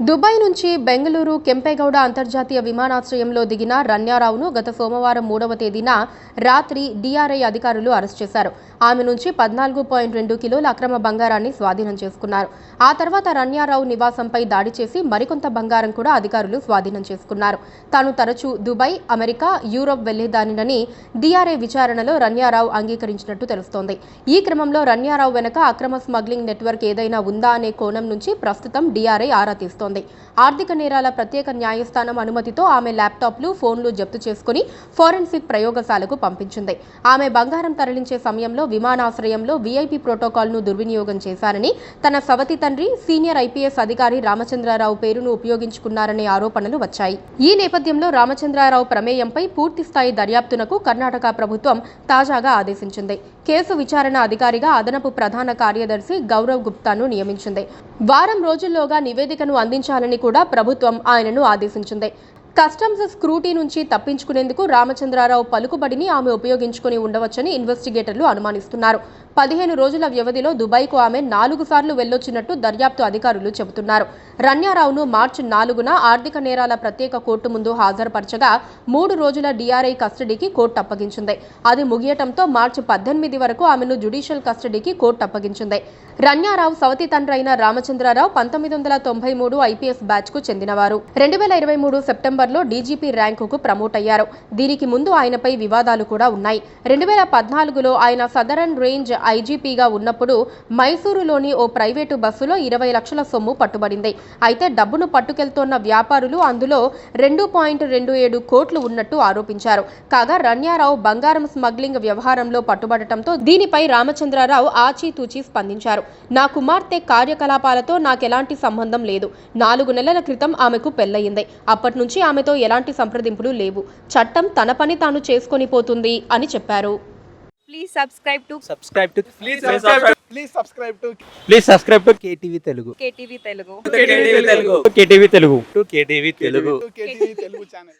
Dubai నుంచి బెంగళూరు కెంపేగౌడ అంతర్జాతీయ విమానాశ్రయంలో దిగిన రన్యారావును గత సోమవారం 3వ తేదీన రాత్రి డీఆర్ఐ అధికారులు అరెస్ట్ చేశారు. ఆమె నుంచి 14.2 కిలోల అక్రమ బంగారాన్ని స్వాధీనం చేసుకున్నారు. ఆ తర్వాత రన్యారావు నివాసంపై దాడి చేసి మరికొంత బంగారం కూడా అధికారులు స్వాధీనం చేసుకున్నారు. తాను తరచూ దుబాయ్, అమెరికా, యూరోప్ వెళ్లేదానినని డీఆర్ఐ విచారణలో రన్యారావు అంగీకరించినట్టు తెలుస్తోంది. ఈ క్రమంలో రన్యారావు వెనక అక్రమ స్మగ్లింగ్ నెట్వర్క్ ఏదైనా ఉందా అనే కోణం నుంచి ప్రస్తుతం డీఆర్ఐ ఆరా తీస్తోంది. ఆర్థిక నేరాల ప్రత్యేక న్యాయస్థానం అనుమతితో ఆమె ల్యాప్టాప్లు, ఫోన్లు జప్తు చేసుకుని ఫోరెన్సిక్ ప్రయోగశాలకు పంపించింది. ఆమె బంగారం తరలించే సమయంలో విమానాశ్రయంలో వీఐపీ ప్రోటోకాల్ను దుర్వినియోగం చేశారని, తన సవతి తండ్రి సీనియర్ ఐపీఎస్ అధికారి రామచంద్రారావు పేరును ఉపయోగించుకున్నారనే ఆరోపణలు వచ్చాయి. ఈ నేపథ్యంలో రామచంద్రారావు ప్రమేయంపై పూర్తిస్థాయి దర్యాప్తునకు కర్ణాటక ప్రభుత్వం తాజాగా ఆదేశించింది. కేసు విచారణ అధికారిగా అదనపు ప్రధాన కార్యదర్శి గౌరవ్ గుప్తాను నియమించింది. వారం రోజుల్లోగా నివేదికను అందించాలని కూడా ప్రభుత్వం ఆయనను ఆదేశించింది. కస్టమ్స్ స్క్రూటీ నుంచి తప్పించుకునేందుకు రామచంద్రారావు పలుకుబడిని ఆమె ఉపయోగించుకుని ఉండవచ్చని ఇన్వెస్టిగేటర్లు అనుమానిస్తున్నారు. 15 రోజుల వ్యవధిలో దుబాయ్కు ఆమె 4 సార్లు వెళ్లొచ్చినట్టు దర్యాప్తు అధికారులు చెబుతున్నారు. రన్యారావును మార్చి 4న ఆర్థిక నేరాల ప్రత్యేక కోర్టు ముందు హాజరుపరచగా 3 రోజుల డీఆర్ఐ కస్టడీకి కోర్టు అప్పగించింది. అది ముగియటంతో మార్చి 18 వరకు ఆమెను జ్యుడిషియల్ కస్టడీకి కోర్టు అప్పగించింది. రన్యారావు సవతి తండ్రైన రామచంద్రారావు 1993 ఐపీఎస్ బ్యాచ్కు చెందినవారు. 2023 సెప్టెంబర్లో డీజీపీ ర్యాంకుకు ప్రమోట్ అయ్యారు. దీనికి ముందు ఆయనపై వివాదాలు కూడా ఉన్నాయి. 2014లో ఆయన సదరన్ రేంజ్ ఐజీపీగా ఉన్నప్పుడు మైసూరులోని ఓ ప్రైవేటు బస్సులో 20 లక్షల సొమ్ము పట్టుబడింది. అయితే డబ్బును పట్టుకెళ్తోన్న వ్యాపారులు అందులో 2.27 కోట్లు ఉన్నట్టు ఆరోపించారు. కాగా రన్యారావు బంగారం స్మగ్లింగ్ వ్యవహారంలో పట్టుబడటంతో దీనిపై రామచంద్రారావు ఆచీతూచీ స్పందించారు. నా కుమార్తె కార్యకలాపాలతో నాకెలాంటి సంబంధం లేదు. 4 నెలల క్రితం ఆమెకు పెళ్లయింది. అప్పటి నుంచి ఆమెతో ఎలాంటి సంప్రదింపులు లేవు. చట్టం తన పని తాను చేసుకొని పోతుంది అని చెప్పారు. Please subscribe to KTV Telugu. KTV Telugu. KTV Telugu. KTV Telugu channel.